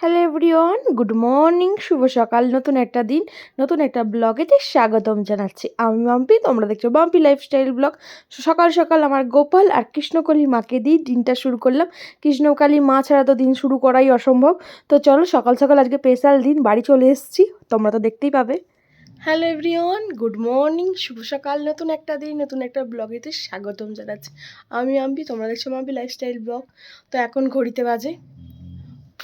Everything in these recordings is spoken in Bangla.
হ্যালো এভরিওয়ান, গুড মর্নিং, শুভ সকাল। নতুন একটা দিন, নতুন একটা ব্লগেতে স্বাগতম জানাচ্ছি। আমি মাম্পি, তোমরা দেখছো মাম্পি লাইফস্টাইল ব্লগ। সকাল সকাল আমার গোপাল আর কৃষ্ণকালী মাকে দিয়ে দিনটা শুরু করলাম। কৃষ্ণকালী মা ছাড়া তো দিন শুরু করাই অসম্ভব। তো চলো সকাল সকাল আজকে স্পেশাল দিন, বাড়ি চলে এসেছি, তোমরা তো দেখতেই পাবে। হ্যালো এভরিওয়ান, গুড মর্নিং, শুভ সকাল, নতুন একটা দিন, নতুন একটা ব্লগেতে স্বাগতম জানাচ্ছি। আমি মাম্পি, তোমরা দেখছো মাম্পি লাইফস্টাইল ব্লগ। তো এখন ঘড়িতে বাজে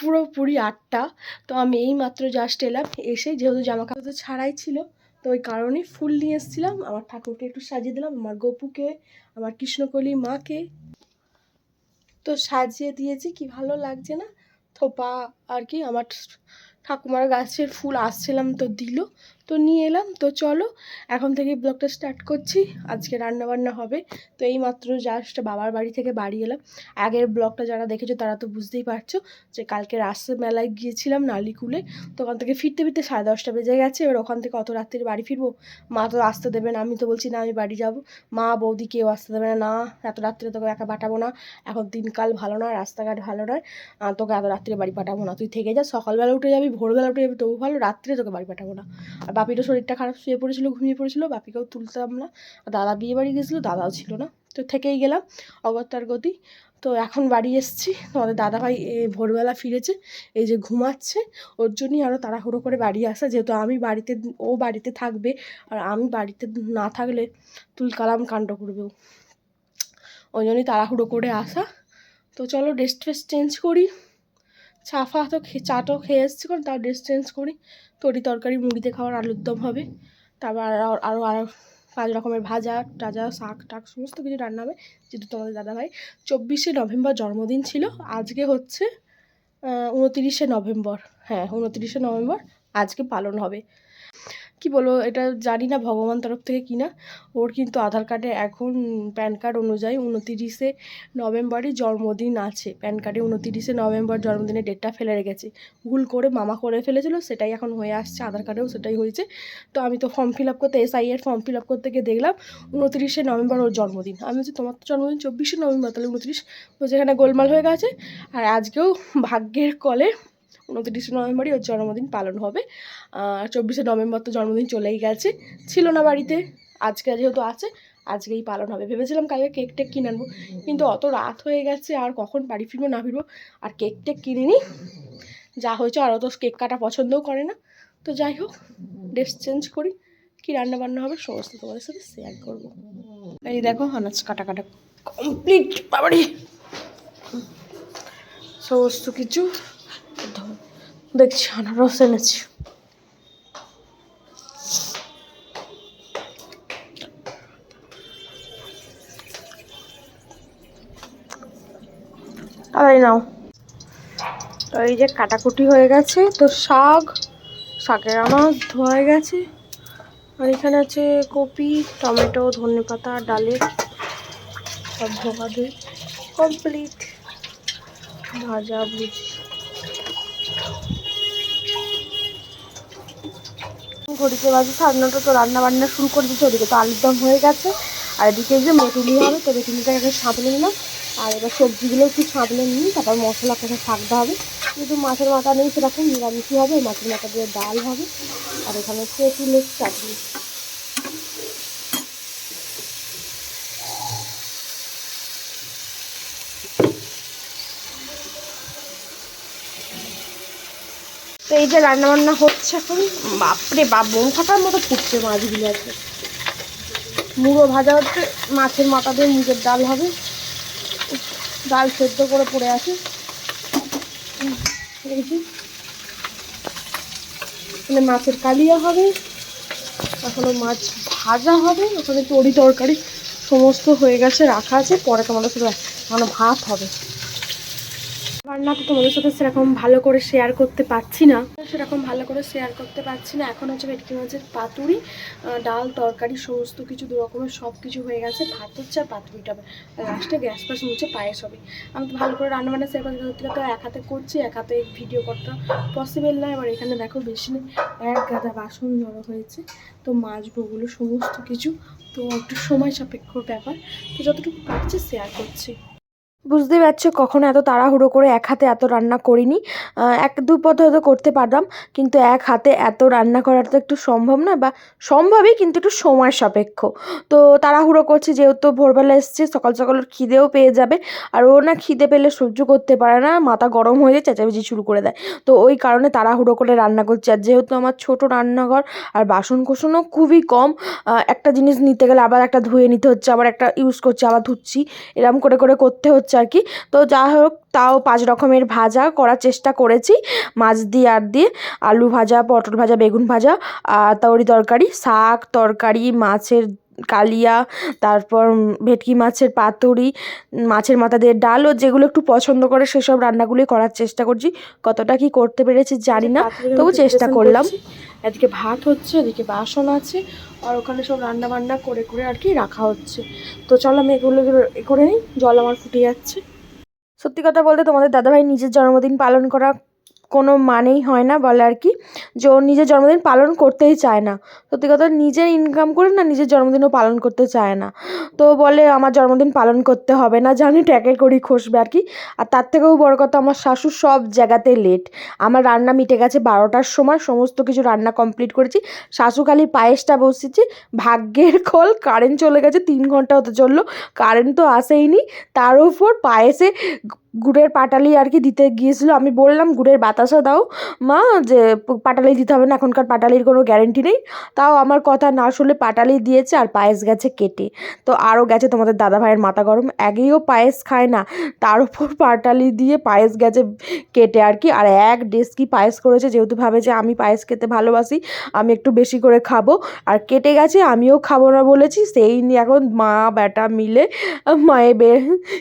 পুরোপুরি 8টা। তো আমি এই মাত্র জাস্ট এলাম, এসে যেহেতু জামা কাপড় তো ছাড়াই ছিল, তো ওই কারণে ফুল নিয়ে এসেছিলাম। আমার ঠাকুরকে একটু সাজিয়ে দিলাম, আমার গপুকে, আমার কৃষ্ণকলি মাকে তো সাজিয়ে দিয়েছি। কি ভালো লাগছে না? থোপা আর কি আমার ঠাকুমার গাছের ফুল আসছিলাম তো দিল, তো নিয়ে এলাম। তো চলো এখন থেকে ব্লগটা স্টার্ট করছি। আজকে রান্না বান্না হবে। তো এই মাত্র জাস্ট বাবার বাড়ি থেকে বাড়ি এলাম। আগের ব্লগটা যারা দেখেছো তারা তো বুঝতেই পারছো যে কালকে রাসের মেলায় গিয়েছিলাম নালিকুলে। তো ওখান থেকে ফিরতে ফিরতে 10:30 বেজে গেছে। এবার ওখান থেকে অত রাত্রে বাড়ি ফিরবো? মা তো আসতে দেবে না, আমি তো বলছি না আমি বাড়ি যাব। মা বৌদি কেউ আসতে দেবে না, না এত রাত্রে তোকে একা পাঠাবো না, এখন দিনকাল ভালো নয়, রাস্তাঘাট ভালো নয়, তোকে এত রাত্রে বাড়ি পাঠাবো না, তুই থেকে যা, সকালবেলা উঠে যাবি, ভোরবেলা উঠে যাবি তবু ভালো, রাত্রে তোকে বাড়ি পাঠাবো না। আর বাপিরও শরীরটা খারাপ, শুয়ে পড়েছিল, ঘুমিয়ে পড়েছিল, বাপিকেও তুলতাম না। আর দাদা বিয়ে বাড়ি গেছিলো, দাদাও ছিল না, তো থেকেই গেলাম অগত্যার গতি। তো এখন বাড়ি এসেছি। তোমাদের দাদাভাই ভোরবেলা ফিরেছে, এই যে ঘুমাচ্ছে, ওর জন্যই আরও তাড়াহুড়ো করে বাড়ি আসা। যেহেতু আমি বাড়িতে, ও বাড়িতে থাকবে, আর আমি বাড়িতে না থাকলে তুলকালাম কাণ্ড করবে, ওই জন্যই তাড়াহুড়ো করে আসা। তো চলো ড্রেস ট্রেস চেঞ্জ করি। চাটাও খেয়ে এসেছি, কারণ তার ড্রেস চেঞ্জ করি। তরি তরকারি মুড়িতে খাওয়ার আলুর দম হবে, তারপর আরও 5 রকমের ভাজা টাজা, শাক টাক সমস্ত কিছু রান্না হবে। যেহেতু তোমাদের দাদাভাই 24শে নভেম্বর জন্মদিন ছিল, আজকে হচ্ছে 29শে নভেম্বর। হ্যাঁ, 29শে নভেম্বর আজকে পালন হবে। কি বলবো, এটা জানি না ভগবান তরফ থেকে কিনা। ওর কিন্তু আধার কার্ডে এখন প্যান কার্ড অনুযায়ী 29শে নভেম্বরই জন্মদিন আছে। প্যান কার্ডে 29শে নভেম্বর জন্মদিনের ডেটটা ফেলে রেখেছি, ভুল করে মামা করে ফেলেছিল, সেটাই এখন হয়ে আসছে, আধার কার্ডেও সেটাই হয়েছে। তো আমি তো ফর্ম ফিল আপ করতে, SI এর ফর্ম ফিল আপ করতে গিয়ে দেখলাম 29শে নভেম্বর ওর জন্মদিন। আমি বলছি তোমার তো জন্মদিন 24শে নভেম্বর, তাহলে 29, বলছে এখানে গোলমাল হয়ে গেছে। আর আজকেও ভাগ্যের কলে 29শে নভেম্বরই ওর জন্মদিন পালন হবে। 24শে নভেম্বর তো জন্মদিন চলেই গেছে, ছিল না বাড়িতে, আজকে যেহেতু আছে আজকেই পালন হবে। ভেবেছিলাম কালকে কেক টেক কিনে আনবো, কিন্তু অত রাত হয়ে গেছে, আর কখন বাড়ি ফিরবো না ফিরবো, আর কেক টেক কিনিনি। যা হয়েছে, আরও তো কেক কাটা পছন্দও করে না। তো যাই হোক, ড্রেস চেঞ্জ করি, কী রান্না বান্না হবে সমস্ত তোমাদের সাথে শেয়ার করবো। এই দেখো আনাজ কাটা কাটা কমপ্লিট, বাবারি সমস্ত কিছু। দেখছি আনারস এনেছি। তাই নাও। তো এই যে কাটাকুটি হয়ে গেছে, তো শাকের আনাজ ধোয়া হয়ে গেছে। আর এখানে আছে কপি, টমেটো, ধনেপাতা, ডালে সব ধোয়া দিয়ে কমপ্লিট, ভাজা ভুজি। ঘড়িতে বাজে 9:30, তো রান্না বান্না শুরু করে দিচ্ছে। ওদিকে তো আলুর দম হয়ে গেছে, আর এদিকে যে মেটুলি হবে, তো মেটুলিটা এখানে সাঁতলে নিলাম। আর এবার সবজিগুলো একটু সাঁতলে নিই, তারপর মশলা কোথায় থাকতে হবে। যেহেতু মাছের মাথা নেই, সেরকম নিরামিষই হবে, মাছের মাথা দিয়ে ডাল হবে। আর এখানে তেঁতুলের চাটনি। তো এই যে রান্নাবান্না হচ্ছে এখন, বাপরে বাপ, বোম ফাটার মতো ফুটছে মাছগুলো আছে। মুড়ো ভাজা হচ্ছে, মাছের মাথা দিয়ে মুগের ডাল হবে, ডাল সেদ্ধ করে পড়ে আছে। এখানে মাছের কালিয়া হবে, এখনো মাছ ভাজা হবে, ওখানে তরি তরকারি সমস্ত হয়ে গেছে, রাখা আছে। পরে তোমাদের সাথে এখনো ভাত হবে। রান্না তো তোমাদের সাথে সেরকম ভালো করে শেয়ার করতে পারছি না, এখন হচ্ছে ভেটকি মাছের পাতুরি, ডাল তরকারি সমস্ত কিছু, 2 রকমের সব কিছু হয়ে গেছে। ভাত হচ্ছে আর পাতুরিটা হবে, আর লাস্টে গ্যাস পাশ মুছে পায়েস হবে। আমি তো ভালো করে রান্নাবান্না শেয়ার করতে করতে তো এক হাতে করছি, এক হাতে ভিডিও করতে পসিবল নয়। এবার এখানে দেখো বেশি এক গাদা বাসন জড়ো হয়েছে, তো মাজবো ওগুলো সমস্ত কিছু, তো একটু সময় সাপেক্ষ ব্যাপার, তো যতটুকু পারছি শেয়ার করছি। বুঝতেই পারছো কখনো এত তাড়াহুড়ো করে এক হাতে এত রান্না করিনি। এক দু পদ হয়তো করতে পারতাম, কিন্তু এক হাতে এত রান্না করাটা তো একটু সম্ভব না, বা সম্ভবই কিন্তু একটু সময় সাপেক্ষ। তো তাড়াহুড়ো করছি যেহেতু ভোরবেলা এসছে, সকাল সকাল ওর খিদেও পেয়ে যাবে। আর ও না খিদে পেলে সহ্য করতে পারে না, মাথা গরম হয়ে যায়, চেঁচামেচি শুরু করে দেয়। তো ওই কারণে তাড়াহুড়ো করে রান্না করছি। আর যেহেতু আমার ছোট রান্নাঘর আর বাসন কোসনও খুবই কম, একটা জিনিস নিতে গেলে আবার একটা ধুয়ে নিতে হচ্ছে, আবার একটা ইউজ করছি আবার ধুচ্ছি, এরম করে করে করতে হচ্ছে আর কি। তো যা হোক, তাও 5 রকমের ভাজা করার চেষ্টা করেছি, মাছ দিয়ে আর দিয়ে, আলু ভাজা, পটল ভাজা, বেগুন ভাজা, তরি তরকারি, শাক তরকারি, মাছের কালিয়া, তারপর ভেটকি মাছের পাতুরি, মাছের মাথা দিয়ে ডাল, ও যেগুলো একটু পছন্দ করে সেসব রান্নাগুলোই করার চেষ্টা করছি। কতটা কি করতে পেরেছি জানি না, তবু চেষ্টা করলাম। এদিকে ভাত হচ্ছে, এদিকে বাসন আছে, আর ওখানে সব রান্না বান্না করে করে আর কি রাখা হচ্ছে। তো চলো আমি এগুলো করে নিই, জল আমার ফুটে যাচ্ছে। সত্যি কথা বলতে তোমাদের দাদাভাই নিজের জন্মদিন পালন করা কোনো মানেই হয় না, বলে আর কি যে ও নিজের জন্মদিন পালন করতেই চায় না। সত্যি কথা, নিজে ইনকাম করে না নিজের জন্মদিনও পালন করতে চায় না। তো বলে আমার জন্মদিন পালন করতে হবে না, জানি ট্যাকের করেই খসবে আর কি। আর তার থেকেও বড় কথা, আমার শাশু সব জায়গাতে লেট। আমার রান্না মিটে গেছে 12টার সময়, সমস্ত কিছু রান্না কমপ্লিট করেছি, শাশু খালি পায়েসটা বসিয়েছে। ভাগ্যের খোল, কারেন্ট চলে গেছে, 3 ঘন্টা হতে চললো, কারেন্ট তো আসেইনি। তার উপর পায়েসে গুড়ের পাটালি আর কি দিতে গিয়েছিলো। আমি বললাম গুড়ের বাতাসা দাও মা, যে পাটালি দিতে হবে না, এখনকার পাটালির কোনো গ্যারেন্টি নেই। তাও আমার কথা না শুনে পাটালি দিয়েছে, আর পায়েস গেছে কেটে। তো আরও গেছে তোমাদের দাদাভাইয়ের মাথা গরম, আগেও পায়েস খায় না, তার উপর পাটালি দিয়ে পায়েস গেছে কেটে আর কি। আর এক ডেস্কি পায়েস করেছে, যেহেতু ভাবে যে আমি পায়েস খেতে ভালোবাসি, আমি একটু বেশি করে খাবো, আর কেটে গেছে, আমিও খাবো না বলেছি। সেই নিয়ে এখন মা বেটা মিলে,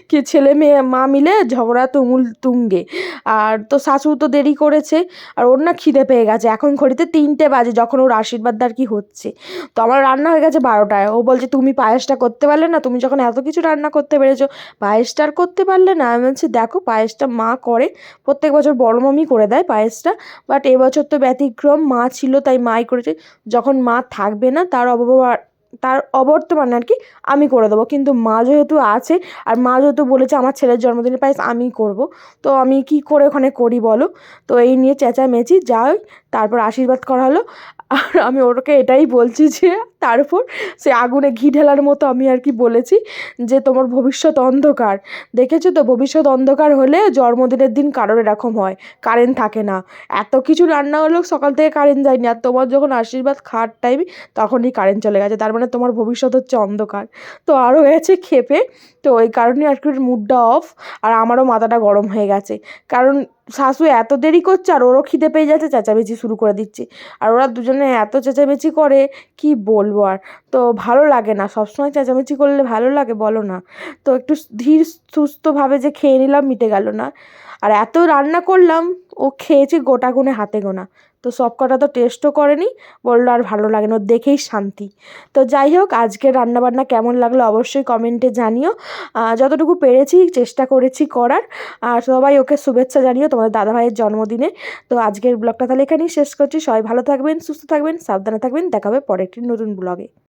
কি ছেলে মেয়ে মা মিলে ঝগড়া তুমুল তুঙ্গে। আর তো শাশু তো দেরি করেছে, আর ওর না খিদে পেয়ে গেছে, এখন ঘড়িতে 3টে বাজে, যখন ওর আশীর্বাদ আর কি হচ্ছে। তো আমার রান্না হয়ে গেছে 12টায়। ও বলছে তুমি পায়েসটা করতে পারলে না, তুমি যখন এত কিছু রান্না করতে পেরেছো, পায়েসটা আর করতে পারলে না। আমি বলছি দেখো পায়েসটা মা করে, প্রত্যেক বছর বড় মামি করে দেয় পায়েসটা, বাট এবছর তো ব্যতিক্রম, মা ছিল তাই মাই করেছে। যখন মা থাকবে না, তার অবর্তমানে আর কি আমি করে দেবো, কিন্তু মা যেহেতু আছে, আর মা যেহেতু বলেছে আমার ছেলের জন্মদিনের পায়েস আমিই করব, তো আমি কি করে ওখানে করি বলো। তো এই নিয়ে চেঁচামেচি যাই, তারপর আশীর্বাদ করা হলো। আর আমি ওকে এটাই বলছি যে তার উপর সে আগুনে ঘি ঢেলার মতো আমি আর কি বলেছি যে তোমার ভবিষ্যৎ অন্ধকার, দেখেছো তো ভবিষ্যৎ অন্ধকার হলে জন্মদিনের দিন কারোর এরকম হয়, কারেন্ট থাকে না, এত কিছু রান্না হলো সকাল থেকে কারেন্ট যায়নি, আর তোমার যখন আশীর্বাদ খাওয়ার টাইম তখনই কারেন্ট চলে গেছে, তার মানে তোমার ভবিষ্যৎ হচ্ছে অন্ধকার। তো আরও গেছে ক্ষেপে। তো ওই কারণে আর কি মুডটা অফ, আর আমারও মাথাটা গরম হয়ে গেছে, কারণ শাশু এত দেরি করছে, আর ওরও খিদে পেয়ে যাচ্ছে, চেঁচামেচি শুরু করে দিচ্ছে। আর ওরা দুজনে এত চেঁচামেচি করে কি বলবো আর। তো ভালো লাগে না, সবসময় চেঁচামেচি করলে ভালো লাগে বলো না। তো একটু ধীর সুস্থভাবে যে খেয়ে নিলাম, মিটে গেল না। আর এত রান্না করলাম, ও খেয়েছে গোটা গুনে হাতে গোনা, তো সব কটা তো টেস্টও করেনি, বললো আর ভালো লাগে না, ওর দেখেই শান্তি। তো যাই হোক, আজকের রান্নাবান্না কেমন লাগলো অবশ্যই কমেন্টে জানিও। যতটুকু পেরেছি চেষ্টা করেছি করার। আর সবাই ওকে শুভেচ্ছা জানিও তোমাদের দাদাভাইয়ের জন্মদিনে। তো আজকের ব্লগটা তাহলে এখানেই শেষ করছি। সবাই ভালো থাকবেন, সুস্থ থাকবেন, সাবধানে থাকবেন, দেখা হবে পরে একটি নতুন ব্লগে।